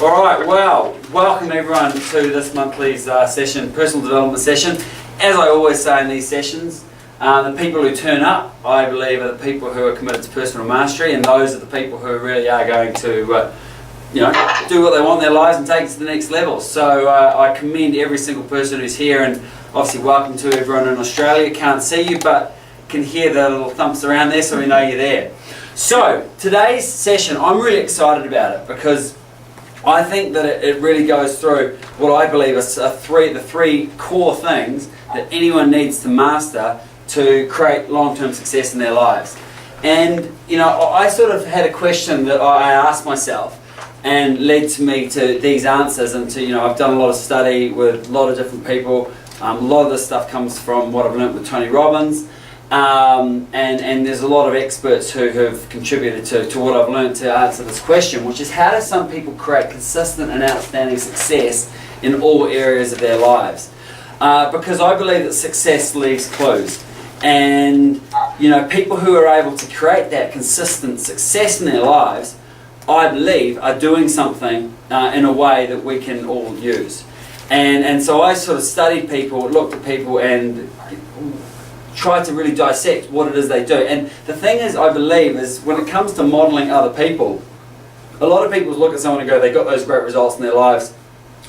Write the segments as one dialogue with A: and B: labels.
A: Alright, well, welcome everyone to this monthly's session, personal development session. As I always say in these sessions, the people who turn up, I believe, are the people who are committed to personal mastery, and those are the people who really are going to do what they want in their lives and take it to the next level. So I commend every single person who's here, and obviously welcome to everyone in Australia. Can't see you, but can hear the little thumps around there, so we know you're there. So today's session, I'm really excited about it because I think that it really goes through what I believe are the three core things that anyone needs to master to create long-term success in their lives. And I sort of had a question that I asked myself, and led to me to these answers. And to I've done a lot of study with a lot of different people. A lot of this stuff comes from what I've learnt with Tony Robbins. And there's a lot of experts who have contributed to what I've learned to answer this question, which is how do some people create consistent and outstanding success in all areas of their lives? Because I believe that success leaves clues. And people who are able to create that consistent success in their lives, I believe, are doing something in a way that we can all use. And so I sort of studied people, looked at people, and try to really dissect what it is they do. And the thing is, I believe, is when it comes to modelling other people, a lot of people look at someone and go, they got those great results in their lives,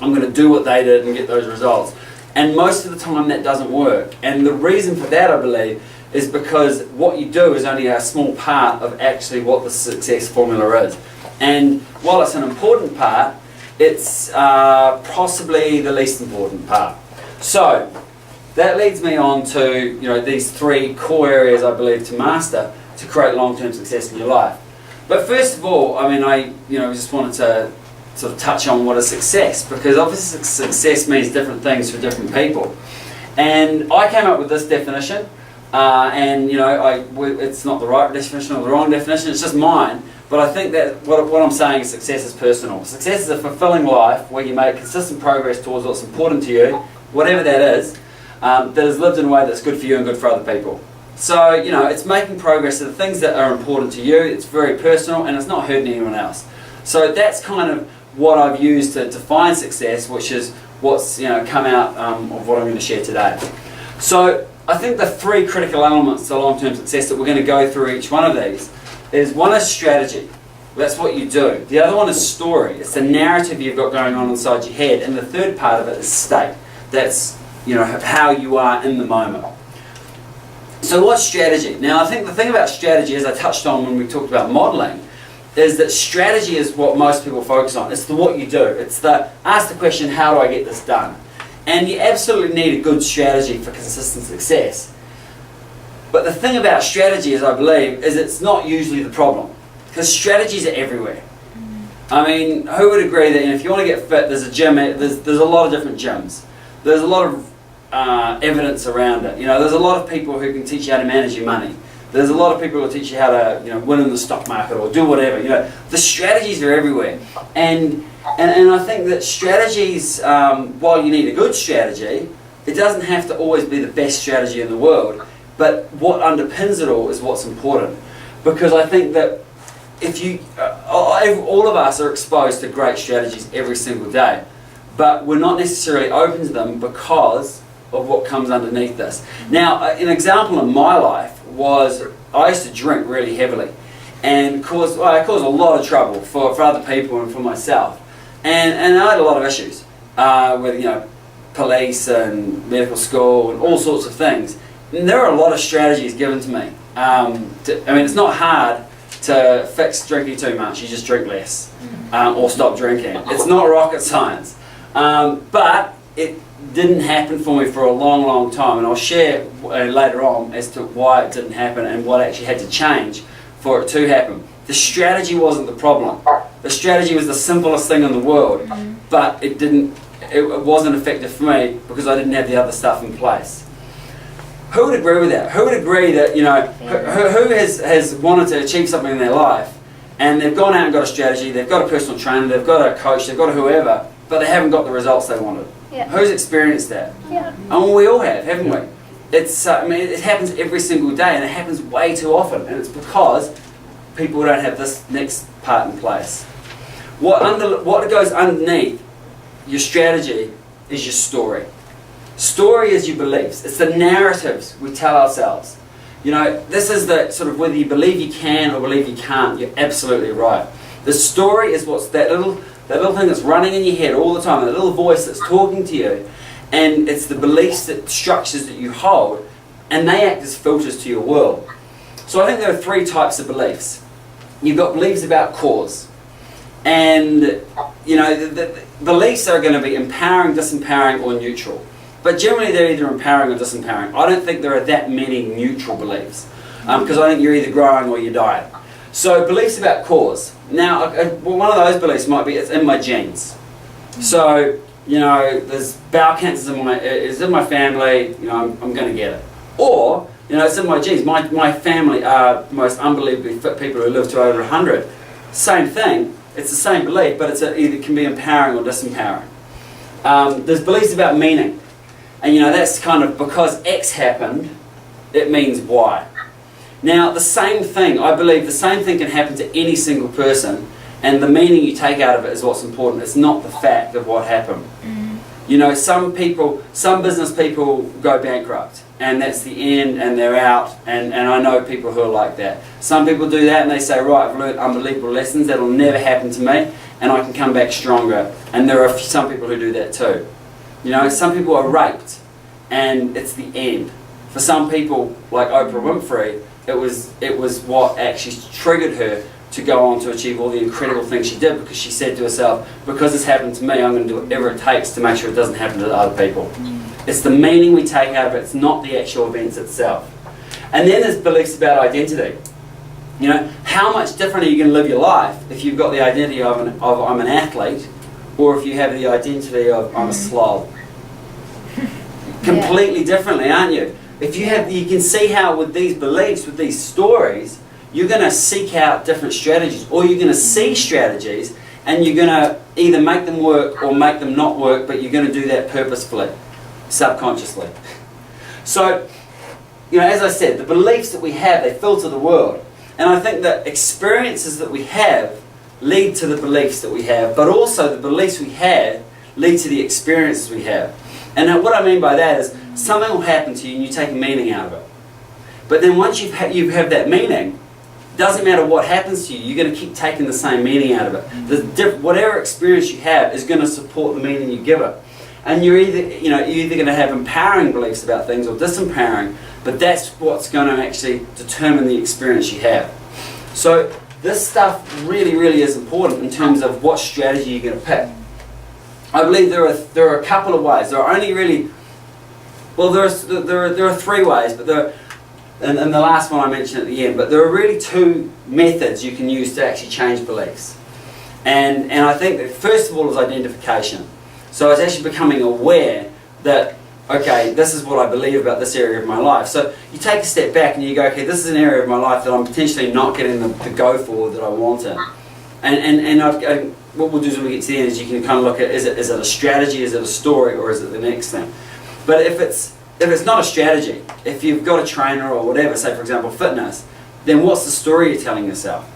A: I'm going to do what they did and get those results. And most of the time that doesn't work. And the reason for that, I believe, is because what you do is only a small part of actually what the success formula is. And while it's an important part, it's possibly the least important part. So that leads me on to these three core areas I believe to master to create long-term success in your life. But first of all, I just wanted to sort of touch on what is success, because obviously success means different things for different people. And I came up with this definition, it's not the right definition or the wrong definition, it's just mine. But I think that what I'm saying is success is personal. Success is a fulfilling life where you make consistent progress towards what's important to you, whatever that is, that is lived in a way that's good for you and good for other people. So, it's making progress to the things that are important to you, it's very personal, and it's not hurting anyone else. So that's kind of what I've used to define success, which is what's come out of what I'm going to share today. So I think the three critical elements to long-term success that we're going to go through each one of these is, one is strategy. That's what you do. The other one is story. It's the narrative you've got going on inside your head. And the third part of it is state. That's how you are in the moment. So what's strategy? Now I think the thing about strategy, as I touched on when we talked about modelling, is that strategy is what most people focus on. It's the what you do. It's the ask the question, how do I get this done? And you absolutely need a good strategy for consistent success. But the thing about strategy, as I believe, is it's not usually the problem. Because strategies are everywhere. Who would agree that if you want to get fit, there's a gym, there's a lot of different gyms. There's a lot of evidence around it. There's a lot of people who can teach you how to manage your money. There's a lot of people who teach you how to win in the stock market or do whatever. The strategies are everywhere. And I think that strategies, while you need a good strategy, it doesn't have to always be the best strategy in the world. But what underpins it all is what's important. Because I think that all of us are exposed to great strategies every single day, but we're not necessarily open to them because of what comes underneath this. Now, an example in my life was I used to drink really heavily, and I caused a lot of trouble for other people and for myself. And I had a lot of issues with police and medical school and all sorts of things. And there are a lot of strategies given to me. It's not hard to fix drinking too much. You just drink less or stop drinking. It's not rocket science. But it didn't happen for me for a long, long time. And I'll share later on as to why it didn't happen and what actually had to change for it to happen. The strategy wasn't the problem. The strategy was the simplest thing in the world, but it wasn't effective for me because I didn't have the other stuff in place. Who would agree with that? Who would agree that, who has wanted to achieve something in their life and they've gone out and got a strategy, they've got a personal trainer, they've got a coach, they've got a whoever, but they haven't got the results they wanted?
B: Yeah.
A: Who's experienced that?
B: Yeah.
A: And we all have, haven't we? It's, it happens every single day, and it happens way too often, and it's because people don't have this next part in place. What goes underneath your strategy is your story. Story is your beliefs. It's the narratives we tell ourselves. You know, this is the sort of whether you believe you can or believe you can't, you're absolutely right. The story is what's that little thing that's running in your head all the time, that little voice that's talking to you, and it's the beliefs, that structures that you hold, and they act as filters to your world. So I think there are three types of beliefs. You've got beliefs about cause. And, you know, the beliefs are going to be empowering, disempowering, or neutral. But generally they're either empowering or disempowering. I don't think there are that many neutral beliefs. Because I think you're either growing or you're dying. So beliefs about cause. Now, one of those beliefs might be it's in my genes. So, you know, there's bowel cancer is in my family, you know, I'm going to get it. Or, you know, it's in my genes. My family are the most unbelievably fit people who live to over 100. Same thing. It's the same belief, but it's either can be empowering or disempowering. There's beliefs about meaning. And, you know, that's kind of because X happened, it means Y. Now, the same thing, I believe the same thing can happen to any single person, and the meaning you take out of it is what's important. It's not the fact of what happened. You know, some business people go bankrupt, and that's the end, and they're out, and I know people who are like that. Some people do that, and they say, right, I've learned unbelievable lessons, that'll never happen to me, and I can come back stronger. And there are some people who do that too. You know, some people are raped, and it's the end. For some people, like Oprah Winfrey, it was what actually triggered her to go on to achieve all the incredible things she did, because she said to herself, because this happened to me, I'm going to do whatever it takes to make sure it doesn't happen to other people. It's the meaning we take out of it, it's not the actual events itself. And then there's beliefs about identity. You know, how much different are you going to live your life if you've got the identity of I'm an athlete, or if you have the identity of I'm a slob? Completely differently, aren't you? If you can see how with these beliefs, with these stories, you're going to seek out different strategies, or you're going to see strategies, and you're going to either make them work or make them not work, but you're going to do that purposefully, subconsciously. So, you know, as I said, the beliefs that we have, they filter the world. And I think that experiences that we have lead to the beliefs that we have, but also the beliefs we have lead to the experiences we have. And what I mean by that is something will happen to you and you take a meaning out of it. But then once you have that meaning, doesn't matter what happens to you, you're going to keep taking the same meaning out of it. Whatever experience you have is going to support the meaning you give it. And you're either going to have empowering beliefs about things or disempowering, but that's what's going to actually determine the experience you have. So this stuff really, really is important in terms of what strategy you're going to pick. I believe there are a couple of ways. There are only really, well, there are three ways, but and the last one I mentioned at the end, but there are really two methods you can use to actually change beliefs. And I think that first of all is identification. So it's actually becoming aware that, okay, this is what I believe about this area of my life. So you take a step back and you go, okay, this is an area of my life that I'm potentially not getting the go for that I want in. And what we'll do is when we get to the end is you can kind of look at, is it a strategy, is it a story, or is it the next thing? But if it's not a strategy, if you've got a trainer or whatever, say for example fitness, then what's the story you're telling yourself?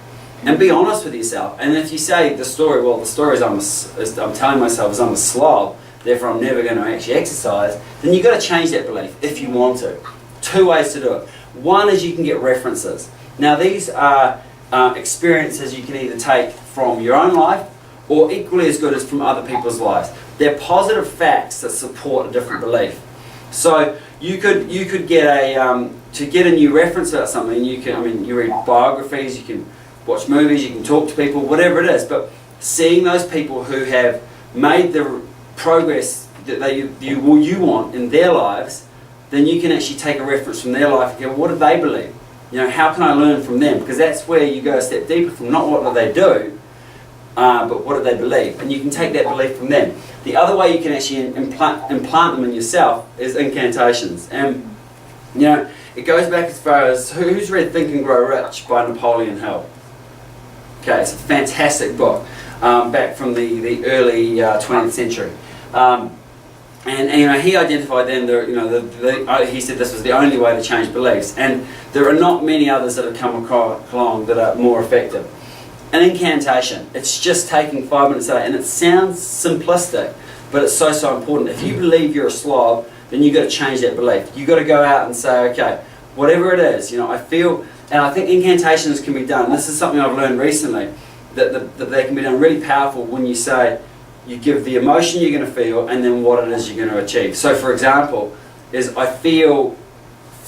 A: And be honest with yourself. And if you say the story, well, the story is I'm telling myself is I'm a slob, therefore I'm never going to actually exercise, then you've got to change that belief if you want to. Two ways to do it. One is you can get references. Now these are experiences you can either take from your own life or equally as good as from other people's lives. They're positive facts that support a different belief. So you could get to get a new reference about something. You read biographies, you can watch movies, you can talk to people, whatever it is. But seeing those people who have made the progress that you want in their lives, then you can actually take a reference from their life and go, what do they believe? You know, how can I learn from them? Because that's where you go a step deeper from not what do they do, but what do they believe? And you can take that belief from them. The other way you can actually implant them in yourself is incantations. And, you know, it goes back as far as, who's read Think and Grow Rich by Napoleon Hill? Okay, it's a fantastic book, back from the early 20th century. And you know, he identified then, he said this was the only way to change beliefs. And there are not many others that have come along that are more effective. An incantation. It's just taking 5 minutes a day, and it sounds simplistic, but it's so, so important. If you believe you're a slob, then you've got to change that belief. You've got to go out and say, okay, whatever it is, I feel, and I think incantations can be done. This is something I've learned recently, that they can be done really powerful when you say, you give the emotion you're going to feel and then what it is you're going to achieve. So for example, is I feel,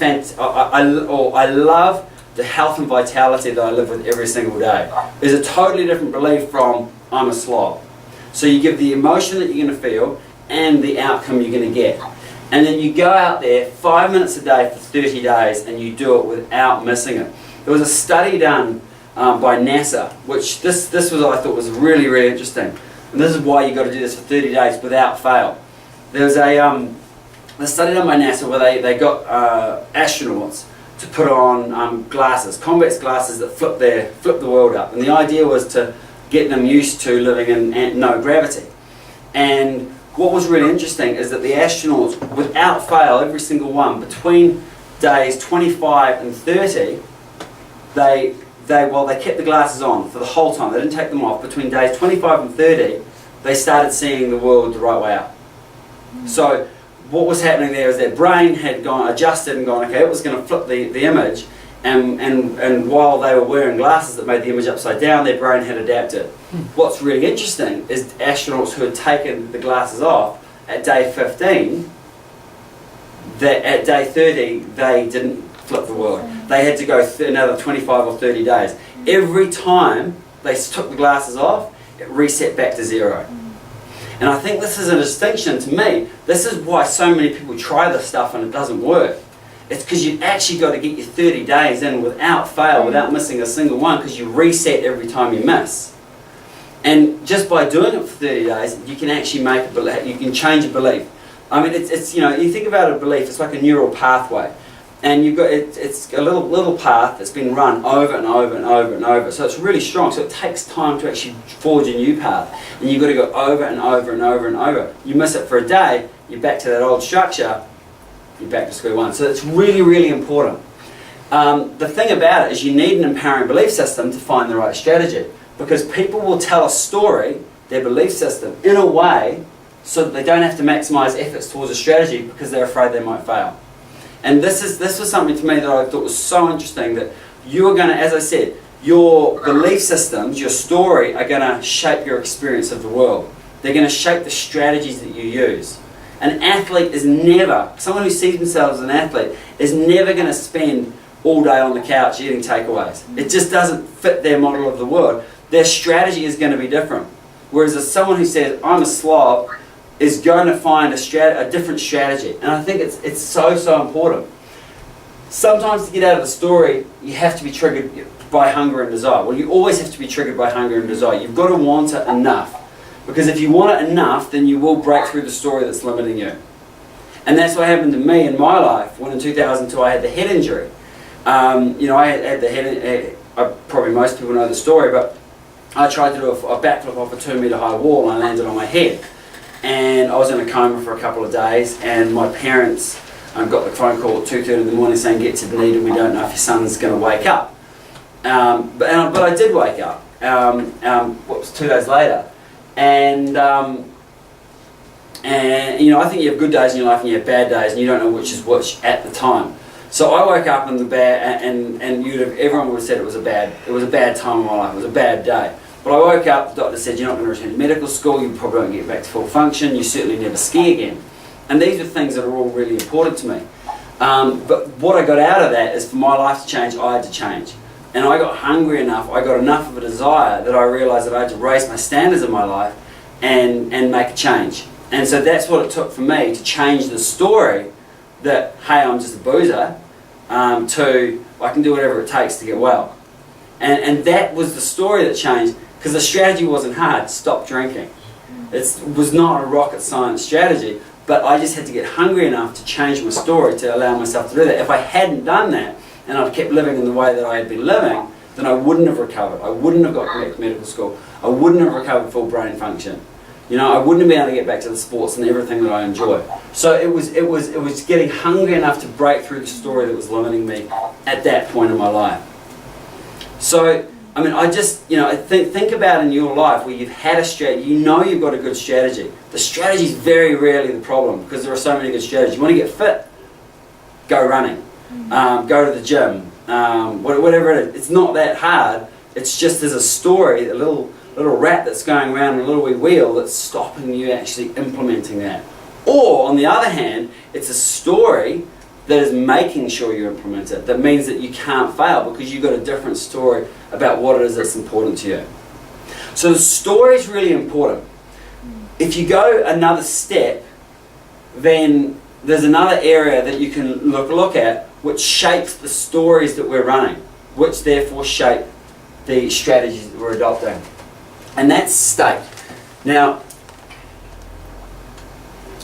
A: I love the health and vitality that I live with every single day. Is a totally different belief from I'm a slob. So you give the emotion that you're going to feel and the outcome you're going to get. And then you go out there 5 minutes a day for 30 days and you do it without missing it. There was a study done by NASA, which this was, I thought, was really, really interesting. And this is why you've got to do this for 30 days without fail. There was a study done by NASA where they got astronauts to put on glasses, convex glasses that flip the world up. And the idea was to get them used to living in no gravity. And what was really interesting is that the astronauts, without fail, every single one, between days 25 and 30, they kept the glasses on for the whole time. They didn't take them off. Between days 25 and 30, they started seeing the world the right way out. So what was happening there is their brain had adjusted and gone, okay, it was going to flip the image, and while they were wearing glasses that made the image upside down, their brain had adapted. What's really interesting is astronauts who had taken the glasses off at day 15, that at day 30 they didn't flip the world. They had to go another 25 or 30 days. Every time they took the glasses off, it reset back to zero. And I think this is a distinction to me. This is why so many people try this stuff and it doesn't work. It's because you've actually got to get your 30 days in without fail, without missing a single one, because you reset every time you miss. And just by doing it for 30 days, you can actually make a belief, you can change a belief. I mean, it's you think about a belief, it's like a neural pathway. And you've got it's a little path that's been run over and over and over and over. So it's really strong. So it takes time to actually forge a new path. And you've got to go over and over and over and over. You miss it for a day, you're back to that old structure, you're back to square one. So it's really, really important. The thing about it is you need an empowering belief system to find the right strategy. Because people will tell a story, their belief system, in a way so that they don't have to maximize efforts towards a strategy because they're afraid they might fail. And this was something to me that I thought was so interesting, that you are going to, as I said, your belief systems, your story, are going to shape your experience of the world. They're going to shape the strategies that you use. An athlete is never, someone who sees themselves as an athlete, is never going to spend all day on the couch eating takeaways. It just doesn't fit their model of the world. Their strategy is going to be different. Whereas as someone who says, I'm a slob, is going to find a different strategy. And I think it's so, so important. Sometimes to get out of the story, you have to be triggered by hunger and desire. Well, you always have to be triggered by hunger and desire. You've got to want it enough. Because if you want it enough, then you will break through the story that's limiting you. And that's what happened to me in my life when in 2002 I had the head injury. I had the head, probably most people know the story, but I tried to do a backflip off a 2-metre high wall and I landed on my head. And I was in a coma for a couple of days, and my parents got the phone call at 2:30 in the morning saying, get to Dunedin, we don't know if your son's going to wake up. But I did wake up, 2 days later. And I think you have good days in your life and you have bad days, and you don't know which is which at the time. So I woke up in the bad, and everyone would have said it was a bad time in my life, it was a bad day. But I woke up, the doctor said, you're not going to return to medical school, you probably won't get back to full function, you certainly never ski again. And these are things that are all really important to me. But what I got out of that is for my life to change, I had to change. And I got hungry enough, I got enough of a desire that I realised that I had to raise my standards in my life and make a change. And so that's what it took for me to change the story that, hey, I'm just a boozer, to I can do whatever it takes to get well. And that was the story that changed, because the strategy wasn't hard, stop drinking. It was not a rocket science strategy, but I just had to get hungry enough to change my story to allow myself to do that. If I hadn't done that, and I'd kept living in the way that I had been living, then I wouldn't have recovered. I wouldn't have got back to medical school. I wouldn't have recovered full brain function. I wouldn't have been able to get back to the sports and everything that I enjoy. So it was getting hungry enough to break through the story that was limiting me at that point in my life. So I mean, I just, think about in your life where you've had a strategy, you know you've got a good strategy. The strategy is very rarely the problem because there are so many good strategies. You want to get fit? Go running. Go to the gym. Whatever it is. It's not that hard. It's just there's a story, a little rat that's going around a little wee wheel that's stopping you actually implementing that. Or, on the other hand, it's a story that is making sure you implement it. That means that you can't fail because you've got a different story about what it is that's important to you. So the story is really important. If you go another step, then there's another area that you can look at which shapes the stories that we're running, which therefore shape the strategies that we're adopting. And that's state. Now,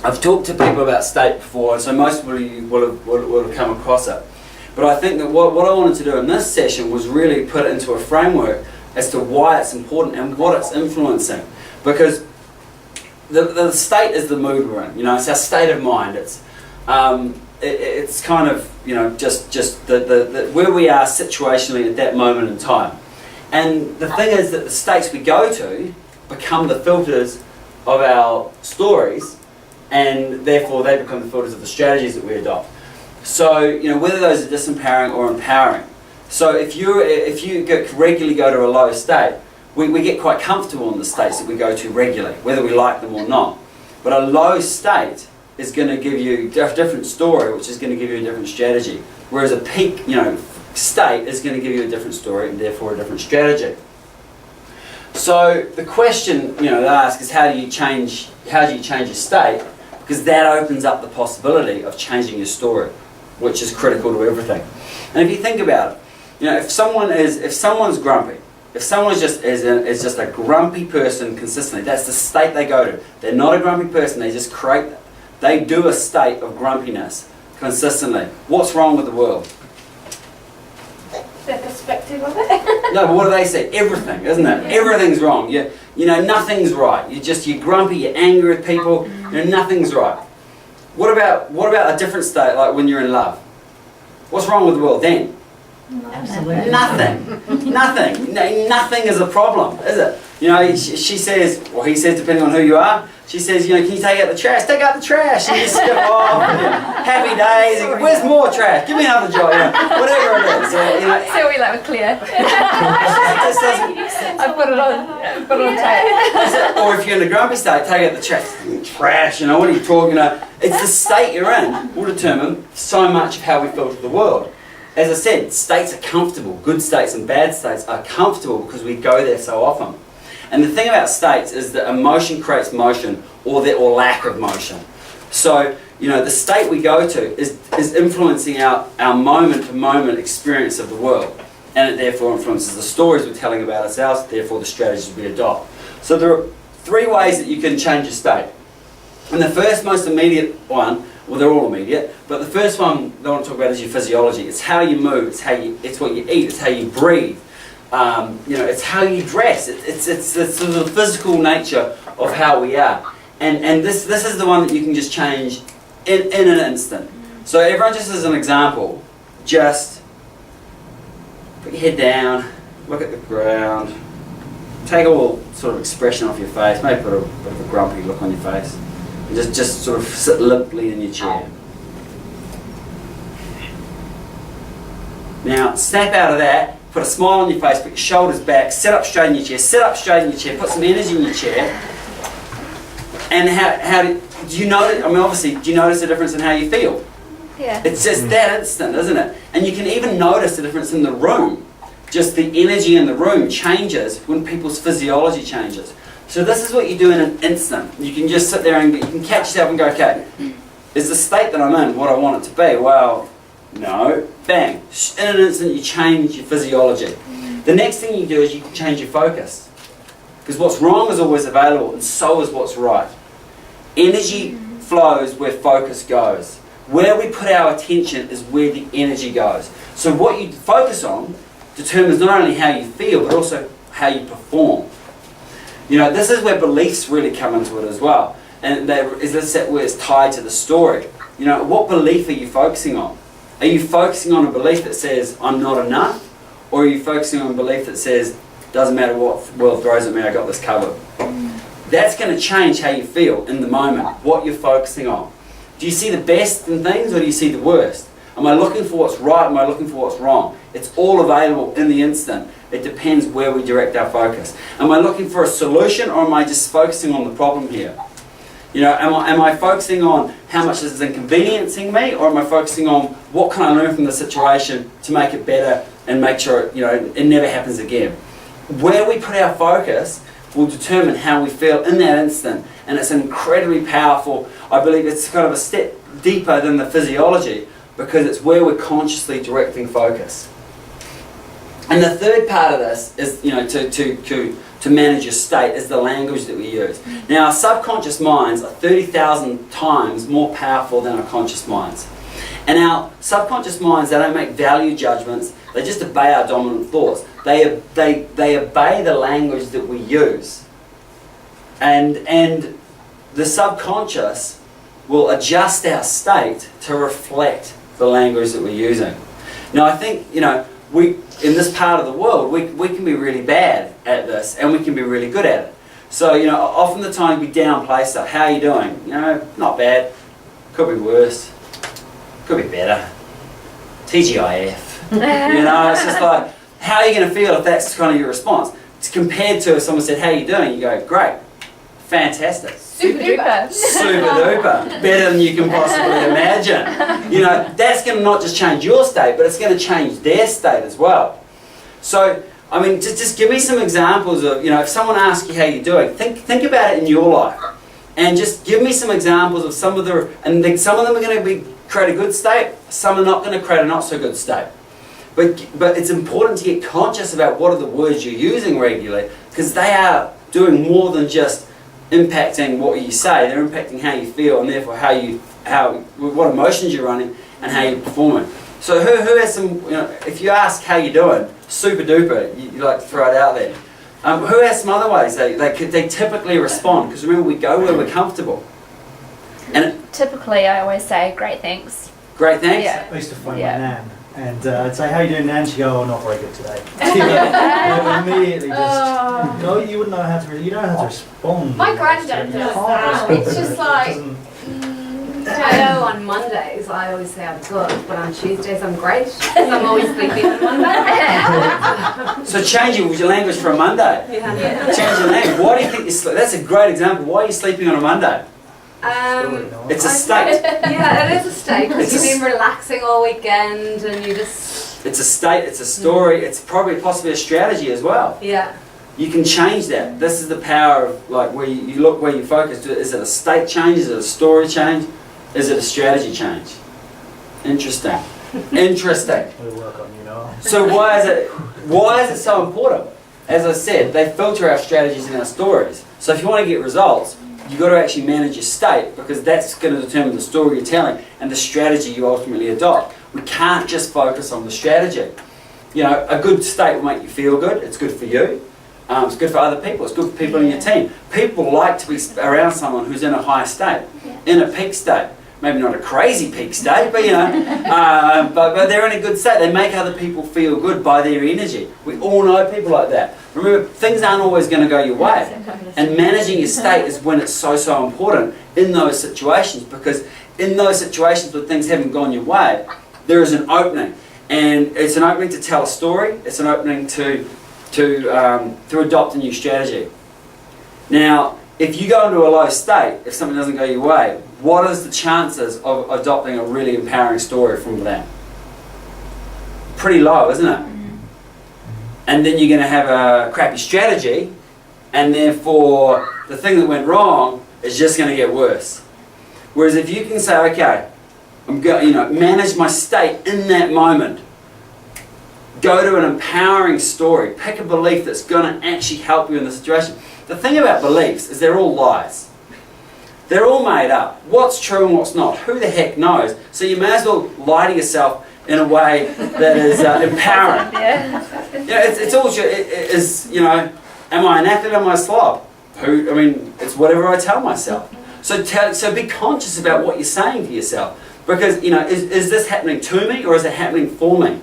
A: I've talked to people about state before, so most of you will have come across it. But I think that what I wanted to do in this session was really put it into a framework as to why it's important and what it's influencing. Because the state is the mood we're in. It's our state of mind. It's kind of just the where we are situationally at that moment in time. And the thing is that the states we go to become the filters of our stories, and therefore they become the filters of the strategies that we adopt. So, whether those are disempowering or empowering. So if you regularly go to a low state, we get quite comfortable in the states that we go to regularly, whether we like them or not. But a low state is going to give you a different story, which is going to give you a different strategy. Whereas a peak, state is going to give you a different story and therefore a different strategy. So the question, they ask is how do you change your state? Because that opens up the possibility of changing your story, which is critical to everything. And if you think about it, if someone's grumpy, if someone is just a grumpy person consistently, that's the state they go to. They're not a grumpy person, they do a state of grumpiness consistently. What's wrong with the world?
B: Their perspective of it.
A: No, but what do they say? Everything, isn't it? Yeah. Everything's wrong. Nothing's right. You're grumpy, you're angry with people, nothing's right. What about a different state, like when you're in love? What's wrong with the world then?
B: Absolutely.
A: Nothing. Nothing is a problem, is it? She says, or he says, depending on who you are, she says, can you take out the trash? Take out the trash. And you skip off. Happy days. Where's more trash? Give me another job. Whatever it is.
B: So we like clear. I put it on tape.
A: Or if you're in a grumpy state, take out the trash. Trash. What are you talking about? It's the state you're in will determine so much of how we filter the world. As I said, states are comfortable. Good states and bad states are comfortable because we go there so often. And the thing about states is that emotion creates motion or lack of motion. So, the state we go to is influencing our moment-to-moment experience of the world. And it therefore influences the stories we're telling about ourselves, therefore the strategies we adopt. So there are 3 ways that you can change your state. And the first most immediate one, well, they're all immediate, but the first one I want to talk about is your physiology. It's how you move, it's what you eat, it's how you breathe. It's how you dress. It's sort of the physical nature of how we are. And this is the one that you can just change in an instant. So everyone, just as an example, just put your head down, look at the ground, take all sort of expression off your face, maybe put a bit of a grumpy look on your face, and just sort of sit limply in your chair. Now, snap out of that, put a smile on your face, put your shoulders back, sit up straight in your chair, put some energy in your chair. And how do you notice, obviously, do you notice the difference in how you feel?
B: Yeah.
A: It's just that instant, isn't it? And you can even notice the difference in the room. Just the energy in the room changes when people's physiology changes. So this is what you do in an instant. You can just sit there and you can catch yourself and go, okay, is the state that I'm in what I want it to be? Well, no. Bang. In an instant you change your physiology. The next thing you do is you can change your focus. Because what's wrong is always available, and so is what's right. Energy flows where focus goes. Where we put our attention is where the energy goes. So what you focus on determines not only how you feel, but also how you perform. This is where beliefs really come into it as well. And this is where it's tied to the story. What belief are you focusing on? Are you focusing on a belief that says, I'm not enough? Or are you focusing on a belief that says, doesn't matter what the world throws at me, I got this covered? That's going to change how you feel in the moment, what you're focusing on. Do you see the best in things, or do you see the worst? Am I looking for what's right? Am I looking for what's wrong? It's all available in the instant. It depends where we direct our focus. Am I looking for a solution, or am I just focusing on the problem here? You know, am I focusing on how much this is inconveniencing me, or am I focusing on what can I learn from the situation to make it better and make sure, you know, it never happens again? Where we put our focus will determine how we feel in that instant, and it's incredibly powerful. I believe it's kind of a step deeper than the physiology, because it's where we're consciously directing focus. And the third part of this is, you know, to manage your state is the language that we use. Now, our subconscious minds are 30,000 times more powerful than our conscious minds. And our subconscious minds, they don't make value judgments, they just obey our dominant thoughts. They obey the language that we use. And the subconscious will adjust our state to reflect the language that we're using. Now, I think, you know, in this part of the world, we can be really bad at this, and we can be really good at it. So, you know, often the time we downplay stuff. How are you doing? You know, not bad. Could be worse. Could be better. TGIF. You know, it's just like, how are you going to feel if that's kind of your response? It's compared to if someone said, how are you doing? You go, great. Fantastic.
B: Super duper.
A: Super duper. Better than you can possibly imagine. You know, that's going to not just change your state, but it's going to change their state as well. So, I mean, just give me some examples of, you know, if someone asks you how you're doing, think about it in your life. And just give me some examples of some of the, and then some of them are going to create a good state, some are not going to create a not so good state. But it's important to get conscious about what are the words you're using regularly, because they are doing more than just impacting what you say. They're impacting how you feel, and therefore what emotions you're running and how you're performing. So who has some, you know, if you ask how you're doing, super duper, you like to throw it out there. Who has some other ways they typically respond? Because remember, we go where we're comfortable. And
B: Typically, I always say great thanks.
A: great thanks.
B: Yeah.
C: I used to phone my nan, and I'd say, how you doing, nan? She'd go, oh, not very good today. Immediately just, no, you wouldn't know how to, you don't know how to respond.
D: My granddad does that. It's just like, I know on Mondays I always say I'm good, but on Tuesdays I'm great, because I'm always sleeping on Monday.
A: So change your language for a Monday.
D: Yeah.
A: Change your language. Why do you think you sleep? That's a great example. Why are you sleeping on a Monday? It's a state.
D: Yeah, it is a state, because
A: It's a
D: you've been relaxing all weekend and you just...
A: It's a state, it's a story, it's probably possibly a strategy as well.
D: Yeah.
A: You can change that. This is the power of, like, where you look, where you focus. Is it a state change? Is it a story change? Is it a strategy change? Interesting. Interesting.
C: We'll work on you now.
A: So why is it so important? As I said, they filter our strategies and our stories. So if you want to get results, you've got to actually manage your state, because that's going to determine the story you're telling and the strategy you ultimately adopt. We can't just focus on the strategy. You know, a good state will make you feel good. It's good for you. It's good for other people. It's good for people in your team. People like to be around someone who's in a high state, in a peak state. Maybe not a crazy peak state, but you know, but they're in a good state. They make other people feel good by their energy. We all know people like that. Remember, things aren't always going to go your way. And managing your state is when it's so important in those situations, because in those situations where things haven't gone your way, there is an opening. And it's an opening to tell a story. It's an opening to adopt a new strategy. Now, if you go into a low state, if something doesn't go your way, what is the chances of adopting a really empowering story from that? Pretty low, isn't it? And then you're going to have a crappy strategy, and therefore the thing that went wrong is just going to get worse. Whereas if you can say, okay, I'm going, you know, manage my state in that moment. Go to an empowering story. Pick a belief that's going to actually help you in the situation. The thing about beliefs is they're all lies. They're all made up. What's true and what's not? Who the heck knows? So you may as well lie to yourself in a way that is empowering. You know, it's all, it is, you know, am I an athlete or am I a slob? I mean, it's whatever I tell myself. So be conscious about what you're saying to yourself. Because, you know, is this happening to me or is it happening for me?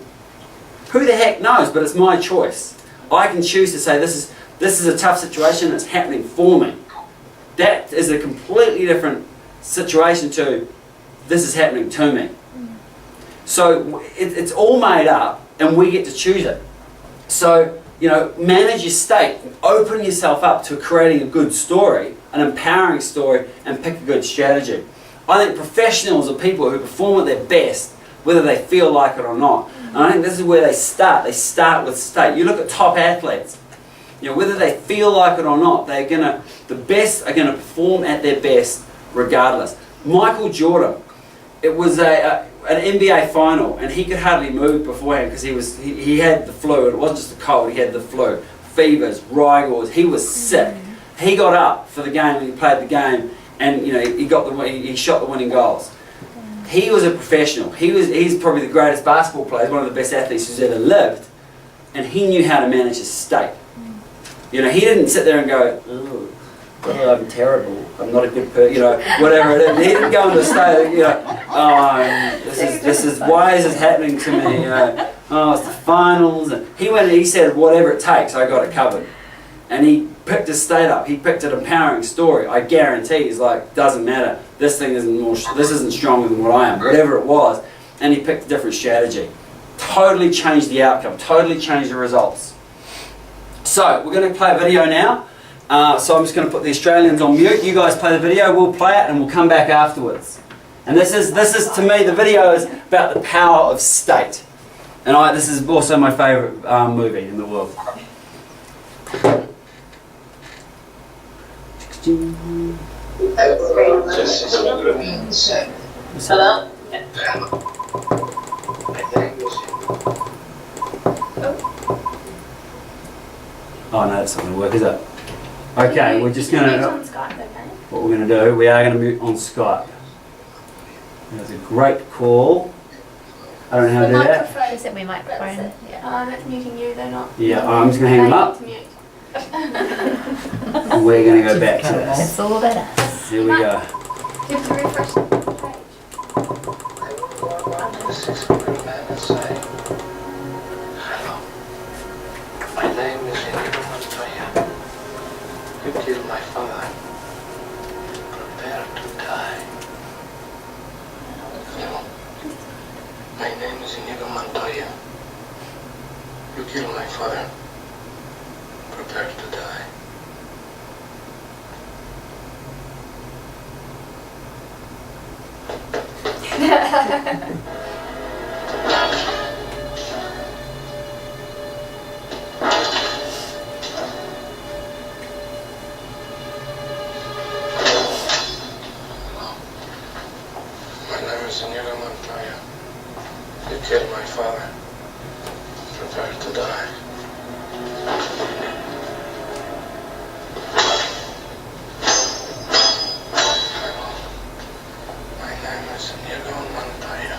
A: Who the heck knows? But it's my choice. I can choose to say this is a tough situation. It's happening for me. That is a completely different situation to this is happening to me. So it's all made up, and we get to choose it. So manage your state. Open yourself up to creating a good story, an empowering story, and pick a good strategy. I think professionals are people who perform at their best, whether they feel like it or not. And I think this is where they start. They start with state. You look at top athletes. Whether they feel like it or not, the best are gonna perform at their best regardless. Michael Jordan, it was an NBA final, and he could hardly move beforehand because he had the flu. It wasn't just a cold; he had the flu, fevers, rigors. He was sick. He got up for the game and he played the game, and he shot the winning goals. He was a professional. He's probably the greatest basketball player, one of the best athletes who's ever lived, and he knew how to manage his state. He didn't sit there and go, oh, I'm terrible, I'm not a good person, whatever it is. He didn't go into a state of, this is why is this happening to me? It's the finals. And he went and he said, whatever it takes, I got it covered. And he picked his state up. He picked an empowering story. I guarantee he's like, doesn't matter. This isn't stronger than what I am. Whatever it was, and he picked a different strategy. Totally changed the outcome. Totally changed the results. So we're going to play a video now. So I'm just going to put the Australians on mute. You guys play the video. We'll play it and we'll come back afterwards. And this is to me, the video is about the power of state. And this is also my favourite movie in the world.
E: Hello?
A: Oh no, that's not going to work, is it? Okay, we're just going to...
B: On Skype, okay?
A: What we're going to do, we are going to mute on Skype. That's a great call. I don't know how to do that.
B: Microphone. Is it my microphone? Yeah.
E: That's muting you, they're not.
A: Yeah, I'm just going to hang them up.
E: Mute.
A: And we're going to go back to this.
B: It's all about us.
A: Here we go.
E: Do you have to refresh the page?
F: Hello. My name is Inigo Montoya. You killed my father. Prepare to die. Hello. My name is Inigo Montoya. You killed my father. Prepare to die. My name is Inigo Montoya. You killed my father. Prepare to die. My name is Inigo Montoya.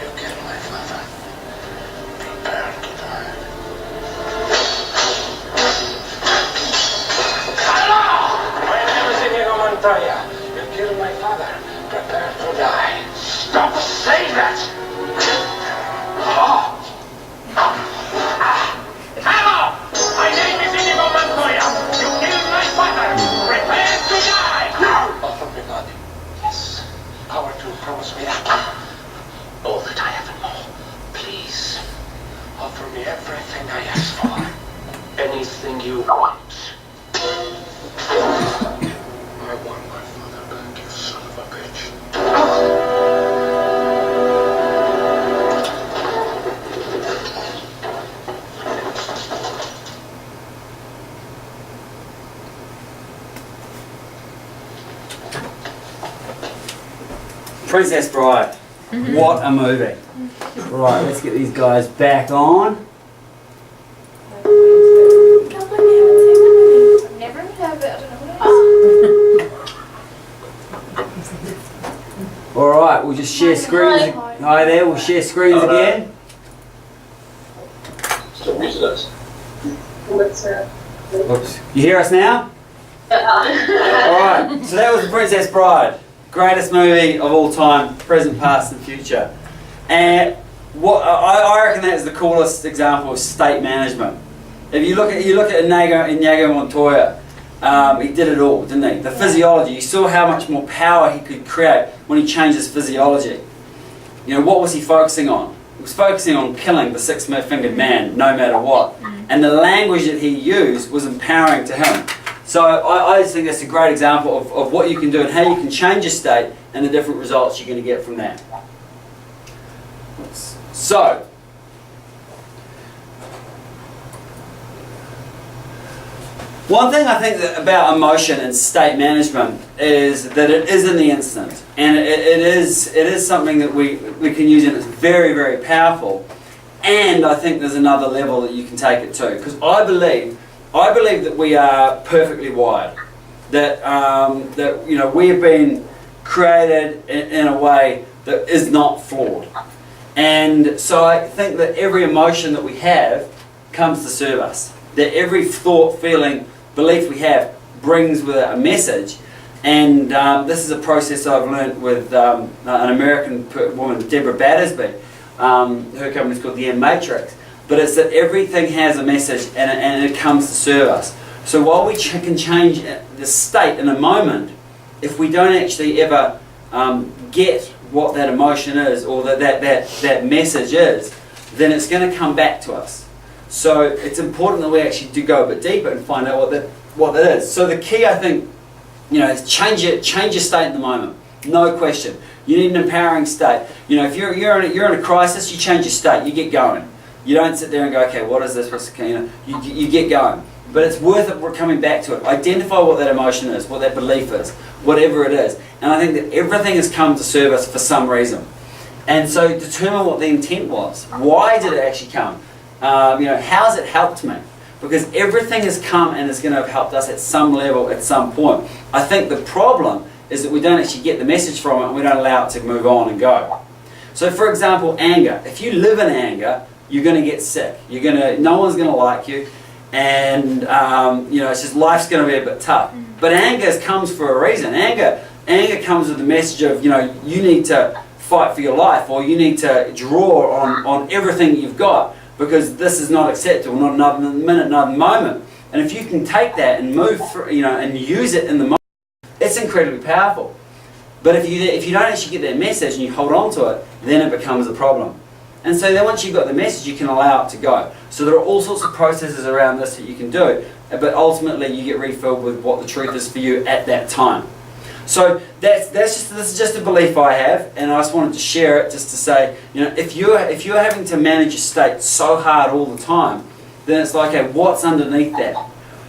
F: You killed my father. Prepare to die. Hello! My name is Inigo Montoya. You killed my father. Prepare to die. Stop saying that! Oh. Hello! My name is Inigo Montoya. You killed my father. Prepare to die! No! Offer me money. Yes. Power to promise me that. All that I have and more. Please. Offer me everything I ask for. Anything you want. I want my father back, you son of a bitch.
A: Princess Bride. What a movie. Right, let's get these guys back on.
E: Can't believe you haven't seen that movie.
B: Never have it. I don't know what it is.
A: Alright, we'll just share screens. Hi there, we'll share screens again.
F: Still muted us.
E: What's
A: Oops. You hear us now? Alright, so that was The Princess Bride. Greatest movie of all time, present, past and future. And I reckon that is the coolest example of state management. If you look at Inigo Montoya, he did it all, didn't he? The physiology, you saw how much more power he could create when he changed his physiology. You know, what was he focusing on? He was focusing on killing the six-fingered man, no matter what. And the language that he used was empowering to him. So I just think that's a great example of what you can do and how you can change your state and the different results you're going to get from that. So, one thing I think that about emotion and state management is that it is in the instant, and it is something that we can use, and it's very, very powerful. And I think there's another level that you can take it to, because I believe that we are perfectly wired, that that you know, we have been created in a way that is not flawed. And so I think that every emotion that we have comes to serve us. That every thought, feeling, belief we have brings with it a message. And this is a process I've learned with an American woman, Deborah Battersby. Her company is called the MedRecruit. But it's that everything has a message and it comes to serve us. So while we can change the state in a moment, if we don't actually ever get what that emotion is or that message is, then it's going to come back to us. So it's important that we actually do go a bit deeper and find out what that is. So the key, I think, you know, is change your state in the moment. No question. You need an empowering state. You know, if you're in a crisis, you change your state. You get going. You don't sit there and go, okay, what is this? What's the, you know, you get going. But it's worth it. We're coming back to it. Identify what that emotion is, what that belief is, whatever it is. And I think that everything has come to serve us for some reason. And so determine what the intent was. Why did it actually come? You know, how has it helped me? Because everything has come and is going to have helped us at some level, at some point. I think the problem is that we don't actually get the message from it and we don't allow it to move on and go. So for example, anger. If you live in anger, you're going to get sick. No one's going to like you. And you know, it's just life's going to be a bit tough. But anger comes for a reason. Anger comes with the message of, you know, you need to fight for your life, or you need to draw on everything you've got, because this is not acceptable, not another minute, another moment. And if you can take that and move through, you know, and use it in the moment, it's incredibly powerful. But if you don't actually get that message and you hold on to it, then it becomes a problem. And so then once you've got the message, you can allow it to go. So there are all sorts of processes around this that you can do, but ultimately you get refilled with what the truth is for you at that time. So this is just a belief I have, and I just wanted to share it just to say, you know, if you're having to manage your state so hard all the time, then it's like, okay, what's underneath that?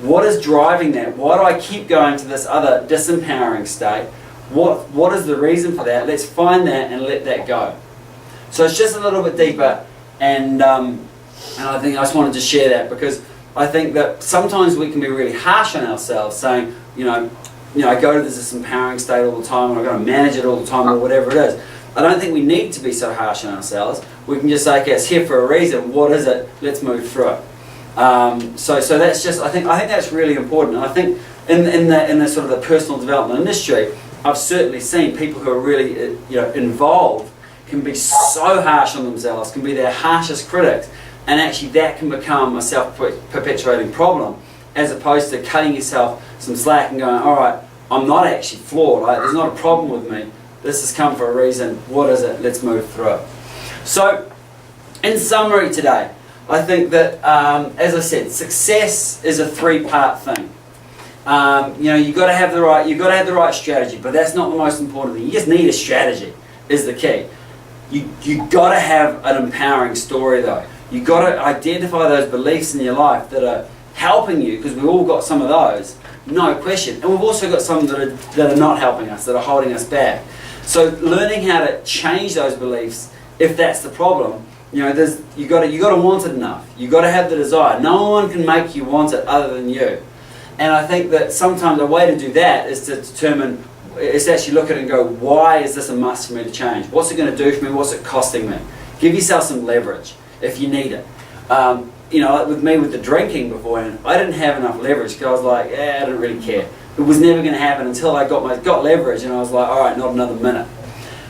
A: What is driving that? Why do I keep going to this other disempowering state? What is the reason for that? Let's find that and let that go. So it's just a little bit deeper, and I think I just wanted to share that, because I think that sometimes we can be really harsh on ourselves, saying, you know, I go to this empowering state all the time, and I've got to manage it all the time, or whatever it is. I don't think we need to be so harsh on ourselves. We can just say, okay, it's here for a reason. What is it? Let's move through it. So that's just, I think that's really important. And I think in the sort of the personal development industry, I've certainly seen people who are really involved can be so harsh on themselves, can be their harshest critics, and actually that can become a self-perpetuating problem, as opposed to cutting yourself some slack and going, all right, I'm not actually flawed, right? There's not a problem with me, this has come for a reason, what is it, let's move through it. So, in summary today, I think that, as I said, success is a three-part thing. You've got to have the right strategy, but that's not the most important thing. You just need a strategy, is the key. You got to have an empowering story though. You got to identify those beliefs in your life that are helping you, because we've all got some of those, no question. And we've also got some that are not helping us, that are holding us back. So learning how to change those beliefs, if that's the problem, you got to want it enough. You got to have the desire. No one can make you want it other than you. And I think that sometimes a way to do that is to determine, is actually look at it and go, why is this a must for me to change? What's it going to do for me? What's it costing me? Give yourself some leverage if you need it. With me with the drinking beforehand, I didn't have enough leverage, because I was like, I don't really care. It was never going to happen until I got leverage, and I was like, all right, not another minute.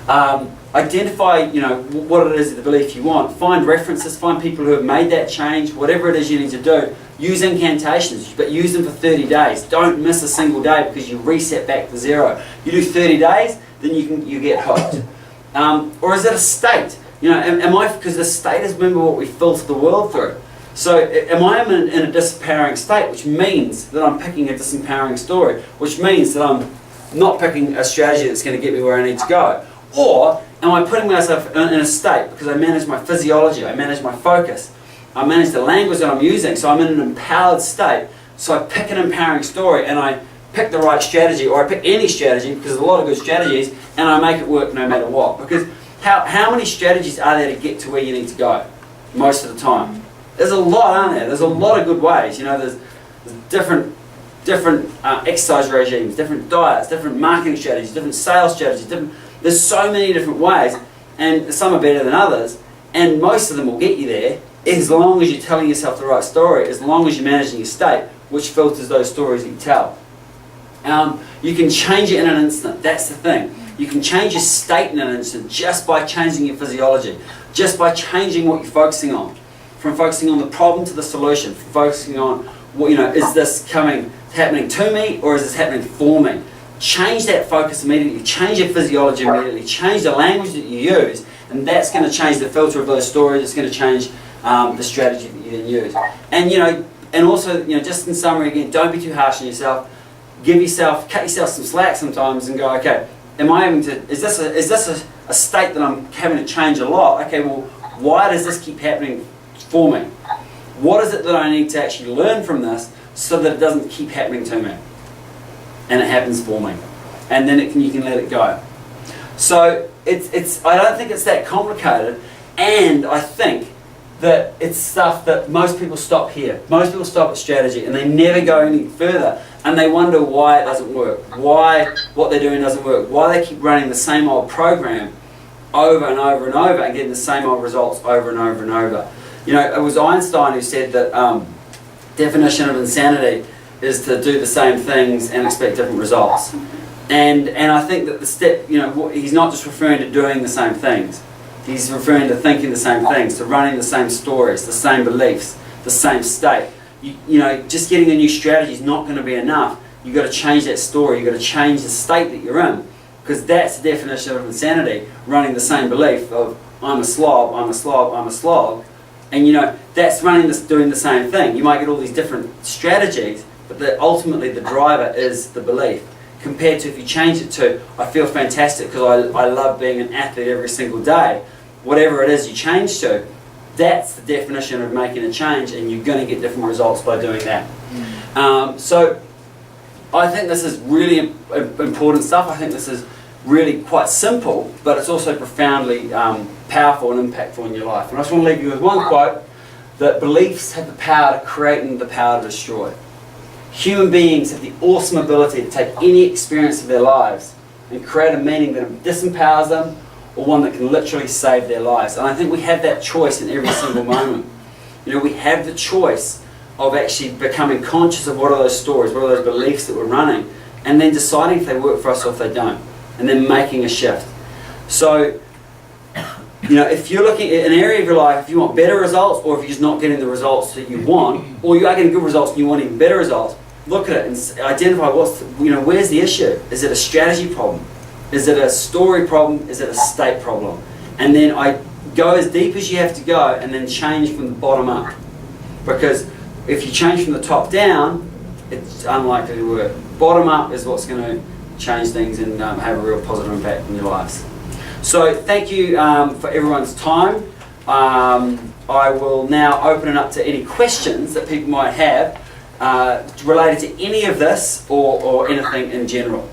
A: Identify, what it is, the belief you want. Find references, find people who have made that change, whatever it is you need to do. Use incantations, but use them for 30 days. Don't miss a single day because you reset back to zero. You do 30 days, then you get hooked. Or is it a state? Because the state is, remember, what we filter the world through. So am I in a disempowering state, which means that I'm picking a disempowering story, which means that I'm not picking a strategy that's going to get me where I need to go? Or am I putting myself in a state because I manage my physiology, I manage my focus, I manage the language that I'm using, so I'm in an empowered state, so I pick an empowering story and I pick the right strategy, or I pick any strategy, because there's a lot of good strategies, and I make it work no matter what. Because how many strategies are there to get to where you need to go most of the time? There's a lot, aren't there? There's a lot of good ways. There's different exercise regimes, different diets, different marketing strategies, different sales strategies, there's so many different ways, and some are better than others, and most of them will get you there as long as you're telling yourself the right story, as long as you're managing your state, which filters those stories that you tell. You can change it in an instant. That's the thing. You can change your state in an instant just by changing your physiology, just by changing what you're focusing on, from focusing on the problem to the solution, from focusing on is this happening to me, or is this happening for me? Change that focus immediately, change your physiology immediately, change the language that you use, and that's going to change the filter of those stories. It's going to change the strategy that you then use. And also, just in summary again, don't be too harsh on yourself. Cut yourself some slack sometimes and go, okay, is this a state that I'm having to change a lot? Okay, well, why does this keep happening for me? What is it that I need to actually learn from this so that it doesn't keep happening to me? And it happens for me. And then you can let it go. So I don't think it's that complicated, and I think that it's stuff that most people stop here. Most people stop at strategy and they never go any further, and they wonder why it doesn't work, why what they're doing doesn't work, why they keep running the same old program over and over and over and getting the same old results over and over and over. It was Einstein who said that definition of insanity is to do the same things and expect different results. And I think that the step, he's not just referring to doing the same things. He's referring to thinking the same things, to running the same stories, the same beliefs, the same state. Just getting a new strategy is not going to be enough. You've got to change that story. You've got to change the state that you're in, because that's the definition of insanity, running the same belief of I'm a slob, I'm a slob, I'm a slob. And that's doing the same thing. You might get all these different strategies, but ultimately the driver is the belief. Compared to if you change it to, I feel fantastic because I love being an athlete every single day. Whatever it is you change to, that's the definition of making a change, and you're going to get different results by doing that. So I think this is really important stuff. I think this is really quite simple, but it's also profoundly powerful and impactful in your life. And I just want to leave you with one quote, that beliefs have the power to create and the power to destroy. Human beings have the awesome ability to take any experience of their lives and create a meaning that disempowers them, or one that can literally save their lives. And I think we have that choice in every single moment. We have the choice of actually becoming conscious of what are those stories, what are those beliefs that we're running, and then deciding if they work for us or if they don't, and then making a shift. So, if you're looking at an area of your life, if you want better results, or if you're just not getting the results that you want, or you are getting good results and you want even better results, look at it and identify where's the issue. Is it a strategy problem? Is it a story problem? Is it a state problem? And then I go as deep as you have to go, and then change from the bottom up. Because if you change from the top down, it's unlikely to work. Bottom up is what's going to change things and have a real positive impact in your lives. So thank you for everyone's time. I will now open it up to any questions that people might have related to any of this or anything in general.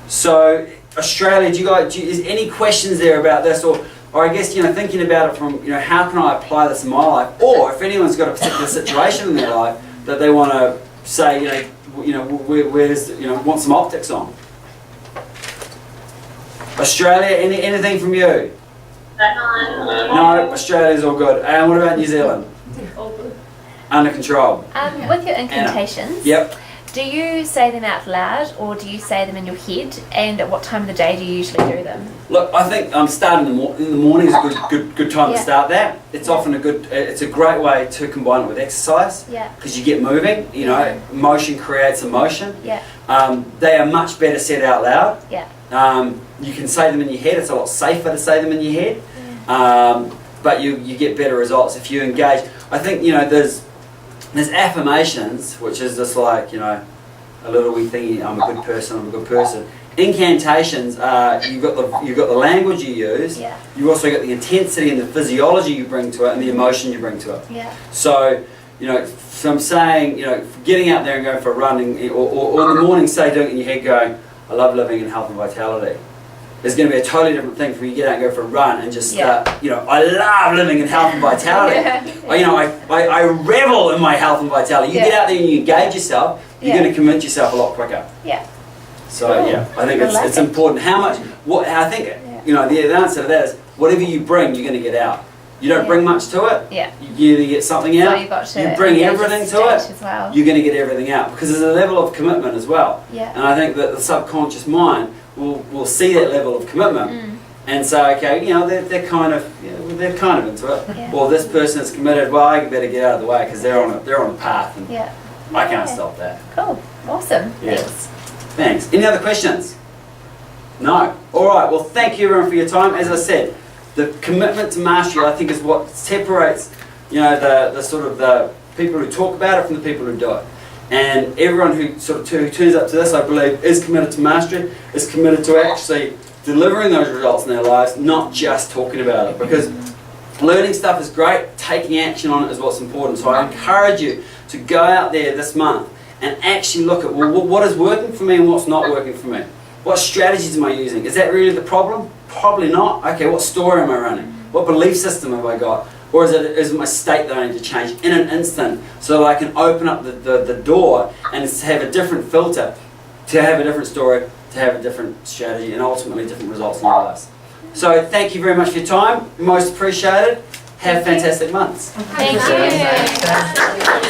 A: So Australia, is any questions there about this, or I guess thinking about it from how can I apply this in my life, or if anyone's got a particular situation in their life that they want to say where's want some optics on. Australia, anything from you? No, Australia's all good. And what about New Zealand?
E: All good.
A: Under control.
B: With your incantations,
A: Yep.
B: Do you say them out loud or do you say them in your head? And at what time of the day do you usually do them?
A: Look, I think starting in the morning is a good time
B: Yeah.
A: to start that. It's often it's a great way to combine it with exercise
B: Yeah.
A: because you get moving. You know, motion creates emotion.
B: Yeah.
A: They are much better said out loud.
B: Yeah.
A: You can say them in your head. It's a lot safer to say them in your head. But you get better results if you engage. I think, you know, there's affirmations, which is just like, you know, a little wee thingy, I'm a good person, I'm a good person. Incantations, you've got the language you use,
B: Yeah.
A: you also got the intensity and the physiology you bring to it and the emotion you bring to it.
B: Yeah.
A: So, you know, from saying, you know, getting out there and going for a run, or in the morning, say, doing it in your head going, I love living in health and vitality. There's going to be a totally different thing from you get out and go for a run and just start, you know, I love living in health and vitality. You know, I revel in my health and vitality. You get out there and you engage yourself, you're going to convince yourself a lot quicker.
B: Yeah.
A: So
B: Cool.
A: yeah, I think
B: I like
A: it's
B: it.
A: important. How much, I think, you know, the answer to that is whatever you bring, you're going to get out. You don't bring much to it,
B: Yeah.
A: you either get something
B: So
A: out,
B: you've got to
A: you bring
B: engage
A: everything
B: the
A: to
B: state
A: it,
B: as well.
A: you're going to get everything out. Because there's a level of commitment as well.
B: Yeah.
A: And I think that the subconscious mind will see that level of commitment and say, okay, you know, they're kind of into it.
B: Yeah.
A: Or this person is committed. Well, I better get out of the way because they're on a path, and
B: Yeah.
A: I can't
B: Yeah.
A: stop that.
B: Cool. Awesome.
A: Yeah.
B: Thanks.
A: Thanks. Any other questions? No. All right. Well, thank you everyone for your time. As I said, the commitment to mastery, I think, is what separates, you know, the sort of the people who talk about it from the people who do it. And everyone who who turns up to this, I believe, is committed to mastery, is committed to actually delivering those results in their lives, not just talking about it. Because learning stuff is great, taking action on it is what's important. So I encourage you to go out there this month and actually look at, well, what is working for me and what's not working for me. What strategies am I using? Is that really the problem? Probably not. Okay, what story am I running? What belief system have I got? Or is it my state that I need to change in an instant so that I can open up the door and have a different filter, to have a different story, to have a different strategy, and ultimately different results in your lives. So thank you very much for your time. Most appreciated. Have fantastic months.
B: Thank you.